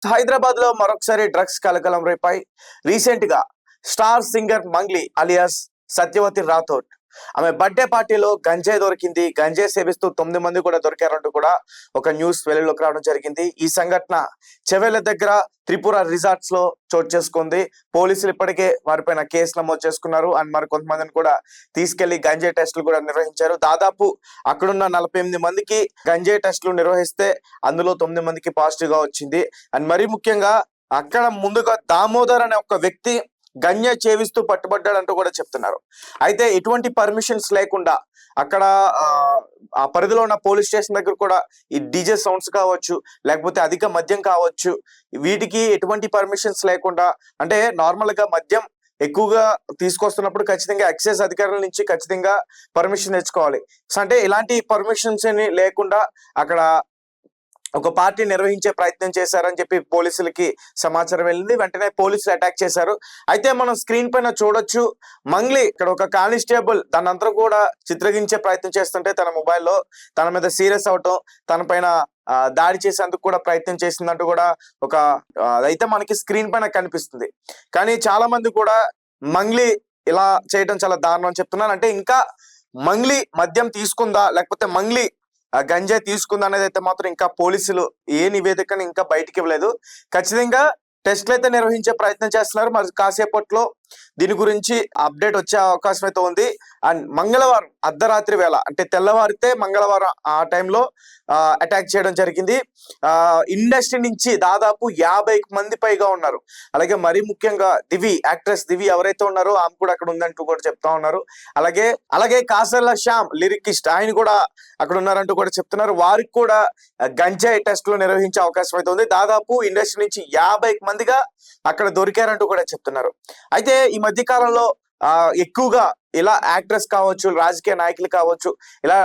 హైదరాబాద్ లో మరొకసారి డ్రగ్స్ కలకలం రేపాయి. రీసెంట్ గా star singer Mangli alias Satyavathi Rathod ఆమె బర్త్డే పార్టీలో గంజాయి దొరికింది. గంజాయి సేవిస్తూ 9 మంది కూడా దొరికారంటూ కూడా ఒక న్యూస్ వెలుగులోకి రావడం జరిగింది. ఈ సంఘటన చెవెల దగ్గర త్రిపుర రిసార్ట్స్ లో చోటు చేసుకుంది. పోలీసులు ఇప్పటికే వారిపైన కేసు నమోదు చేసుకున్నారు. అండ్ మరి కొంతమందిని కూడా తీసుకెళ్లి గంజాయి టెస్టులు కూడా నిర్వహించారు. దాదాపు అక్కడున్న 48 మందికి గంజాయి టెస్టులు నిర్వహిస్తే అందులో 9 మందికి పాజిటివ్ గా వచ్చింది. అండ్ మరి ముఖ్యంగా అక్కడ ముందుగా దామోదర్ అనే ఒక వ్యక్తి గంజాయి చేవిస్తూ పట్టుబడ్డాడంటూ కూడా చెప్తున్నారు. అయితే ఎటువంటి పర్మిషన్స్ లేకుండా అక్కడ ఆ పరిధిలో ఉన్న పోలీస్ స్టేషన్ దగ్గర కూడా ఈ డీజే సౌండ్స్ కావచ్చు, లేకపోతే అధిక మద్యం కావచ్చు, వీటికి ఎటువంటి పర్మిషన్స్ లేకుండా, అంటే నార్మల్ గా మద్యం ఎక్కువగా తీసుకొస్తున్నప్పుడు ఖచ్చితంగా ఎక్సైజ్ అధికారుల నుంచి ఖచ్చితంగా పర్మిషన్ తెచ్చుకోవాలి. సో అంటే ఇలాంటి పర్మిషన్స్ లేకుండా అక్కడ ఒక పార్టీ నిర్వహించే ప్రయత్నం చేశారని చెప్పి పోలీసులకి సమాచారం వెళ్ళింది. వెంటనే పోలీసులు అటాక్ చేశారు. అయితే మనం స్క్రీన్ పైన చూడొచ్చు, మంగ్లీ ఇక్కడ ఒక కానిస్టేబుల్ దానంతా కూడా చిత్రగించే ప్రయత్నం చేస్తుంటే తన మొబైల్లో తన మీద సీరియస్ అవటం, తన పైన దాడి చేసేందుకు కూడా ప్రయత్నం చేసిందంటూ కూడా ఒక అదైతే మనకి స్క్రీన్ పైన కనిపిస్తుంది. కానీ చాలా మంది కూడా మంగ్లీ ఇలా చేయడం చాలా దారుణం అని చెప్తున్నారు. అంటే ఇంకా మంగ్లీ మద్యం తీసుకుందా లేకపోతే మంగ్లీ గంజాయి తీసుకుందా అనేది అయితే మాత్రం ఇంకా పోలీసులు ఏ నివేదికను ఇంకా బయటికి ఇవ్వలేదు. ఖచ్చితంగా టెస్ట్లు అయితే నిర్వహించే ప్రయత్నం చేస్తున్నారు. మరి కాసేపట్లో దీని గురించి అప్డేట్ వచ్చే అవకాశం అయితే ఉంది. అండ్ మంగళవారం అర్ధరాత్రి వేళ, అంటే తెల్లవారితే మంగళవారం ఆ టైంలో అటాక్ చేయడం జరిగింది. ఇండస్ట్రీ నుంచి దాదాపు 50 మంది పైగా ఉన్నారు. అలాగే మరీ ముఖ్యంగా దివి, యాక్ట్రెస్ దివి ఎవరైతే ఉన్నారో ఆమె కూడా అక్కడ ఉందంటూ కూడా చెప్తా ఉన్నారు. అలాగే కాసర్ల శ్యామ్ లిరికిస్ట్, ఆయన కూడా అక్కడ ఉన్నారంటూ కూడా చెప్తున్నారు. వారికి కూడా గంజాయి టెస్టులు నిర్వహించే అవకాశం అయితే ఉంది. దాదాపు ఇండస్ట్రీ నుంచి 50 మందిగా అక్కడ దొరికారంటూ కూడా చెప్తున్నారు. అయితే ఈ మధ్య కాలంలో ఎక్కువగా ఇలా యాక్టర్స్ కావచ్చు, రాజకీయ నాయకులు కావచ్చు, ఇలా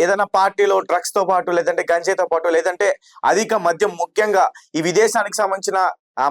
ఏదైనా పార్టీలో డ్రగ్స్ తో పాటు, లేదంటే గంజాయితో పాటు, లేదంటే అధిక మద్యం, ముఖ్యంగా ఈ విదేశానికి సంబంధించిన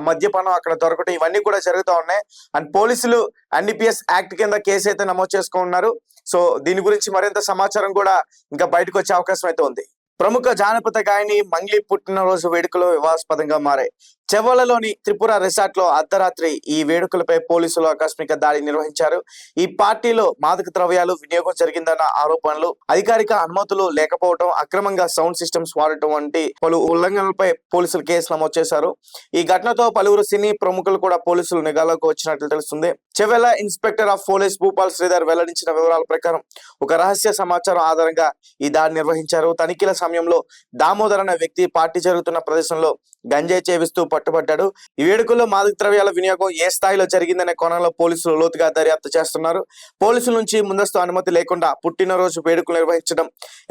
మద్యపానం అక్కడ దొరకటం, ఇవన్నీ కూడా జరుగుతూ ఉన్నాయి. అండ్ పోలీసులు NDPS యాక్ట్ కింద కేసు అయితే నమోదు చేసుకున్నారు. సో దీని గురించి మరింత సమాచారం కూడా ఇంకా బయటకు వచ్చే అవకాశం అయితే ఉంది. ప్రముఖ జానపద గాయని మంగ్లీ పుట్టినరోజు వేడుకలు వివాదాస్పదంగా మారాయి. చెవలలోని త్రిపుర రిసార్ట్ లో అర్ధరాత్రి ఈ వేడుకలపై పోలీసులు ఆకస్మిక దాడి నిర్వహించారు. ఈ పార్టీలో మాదక ద్రవ్యాలు వినియోగం జరిగిందన్న ఆరోపణలు, అధికారిక అనుమతులు లేకపోవడం, అక్రమంగా సౌండ్ సిస్టమ్స్ వాడటం వంటి పలు ఉల్లంఘనలపై పోలీసులు కేసు నమోదు చేశారు. ఈ ఘటనతో పలువురు సినీ ప్రముఖులు కూడా పోలీసులు నిఘాలోకి వచ్చినట్లు తెలుస్తుంది. Chevella inspector of police Bhupal Sridhar వెల్లడించిన వివరాల ప్రకారం ఒక రహస్య సమాచారం ఆధారంగా ఈ దాడి నిర్వహించారు. తనిఖీల సమయంలో దామోదర్ అనే వ్యక్తి పార్టీ జరుగుతున్న ప్రదేశంలో గంజాయి చేవిస్తూ పట్టుబడ్డాడు. ఈ వేడుకల్లో మాదక ద్రవ్యాల వినియోగం ఏ స్థాయిలో జరిగిందనే కోణంలో పోలీసులు లోతుగా దర్యాప్తు చేస్తున్నారు. పోలీసుల నుంచి ముందస్తు అనుమతి లేకుండా పుట్టినరోజు వేడుకలు నిర్వహించడం,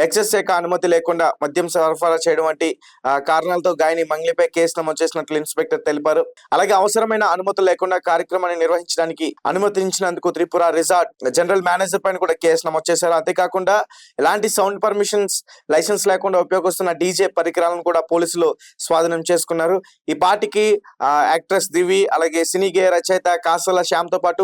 ఎక్సైజ్ శాఖ అనుమతి లేకుండా మద్యం సరఫరా చేయడం వంటి కారణాలతో గాయని మంగ్లీపై కేసు నమోదు చేసినట్లు ఇన్స్పెక్టర్ తెలిపారు. అలాగే అవసరమైన అనుమతులు లేకుండా కార్యక్రమాన్ని నిర్వహించడానికి అనుమతించినందుకు త్రిపుర రిసార్ట్ జనరల్ మేనేజర్ పైన కూడా కేసు నమోదు చేశారు. అంతేకాకుండా ఎలాంటి సౌండ్ పర్మిషన్స్, లైసెన్స్ లేకుండా ఉపయోగిస్తున్న డీజే పరికరాలను కూడా పోలీసులు స్వాధీనం చేసుకున్నారు. ఈ పార్టీకి యాక్ట్రెస్ దివి, అలాగే సినీ గేయ రచయిత కాసల శ్యామ్ తో పాటు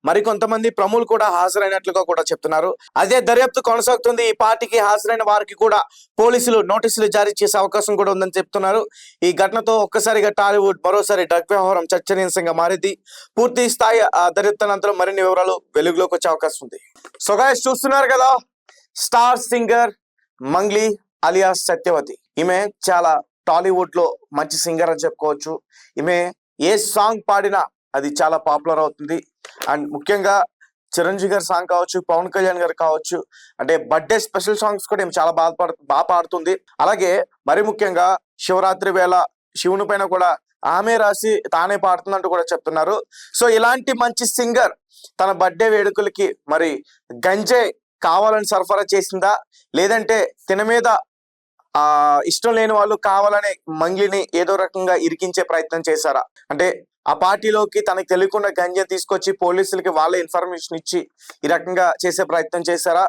మరికొంతమంది ప్రముఖులు కూడా హాజరైనట్లుగా కూడా చెప్తున్నారు. అదే దర్యాప్తు కొనసాగుతుంది. ఈ పార్టీకి హాజరైన వారికి కూడా పోలీసులు నోటీసులు జారీ చేసే అవకాశం కూడా ఉందని చెప్తున్నారు. ఈ ఘటనతో ఒక్కసారిగా టాలీవుడ్ మరోసారి డ్రగ్ వ్యవహారం చర్చనీయాంశంగా మారింది. పూర్తి స్థాయి దర్యాప్తు అనంతరం మరిన్ని వివరాలు వెలుగులోకి వచ్చే అవకాశం ఉంది. సో గైస్, చూస్తున్నారు కదా, star singer Mangli alias Satyavathi. ఈమె చాలా టాలీవుడ్ లో మంచి సింగర్ అని చెప్పుకోవచ్చు. ఈమె ఏ సాంగ్ పాడినా అది చాలా పాపులర్ అవుతుంది. అండ్ ముఖ్యంగా చిరంజీవి గారి సాంగ్ కావచ్చు, పవన్ కళ్యాణ్ గారు కావచ్చు, అంటే బర్త్డే స్పెషల్ సాంగ్స్ కూడా చాలా బాగా పాడుతుంది. అలాగే మరి ముఖ్యంగా శివరాత్రి వేళ శివుని పైన కూడా ఆమె రాసి తానే పాడుతుందంటూ కూడా చెప్తున్నారు. సో ఇలాంటి మంచి సింగర్ తన బర్త్డే వేడుకలకి మరి గంజాయి కావాలని సరఫరా చేసిందా, లేదంటే తిన మీద ఇష్టం లేని వాళ్ళు కావాలని మంగ్లీని ఏదో రకంగా ఇరికించే ప్రయత్నం చేశారా, అంటే ఆ పార్టీలోకి తనకు తెలియకుండా గంజాయి తీసుకొచ్చి పోలీసులకి వాళ్ళ ఇన్ఫర్మేషన్ ఇచ్చి ఈ రకంగా చేసే ప్రయత్నం చేశారా?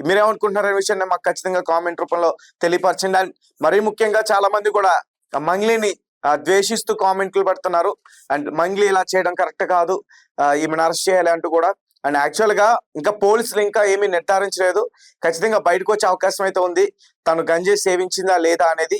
మీరేమనుకుంటున్నారనే విషయాన్ని మాకు ఖచ్చితంగా కామెంట్ రూపంలో తెలియపరచండి. అండ్ మరీ ముఖ్యంగా చాలా మంది కూడా మంగ్లీని ద్వేషిస్తూ కామెంట్లు పెడుతున్నారు. అండ్ మంగ్లీ ఇలా చేయడం కరెక్ట్ కాదు, ఈమెను అరెస్ట్ చేయాలి అంటూ కూడా. అండ్ యాక్చువల్ గా ఇంకా పోలీసులు ఇంకా ఏమీ నిర్ధారించలేదు. ఖచ్చితంగా బయటకు వచ్చే అవకాశం అయితే ఉంది, తను గంజాయి సేవించిందా లేదా అనేది.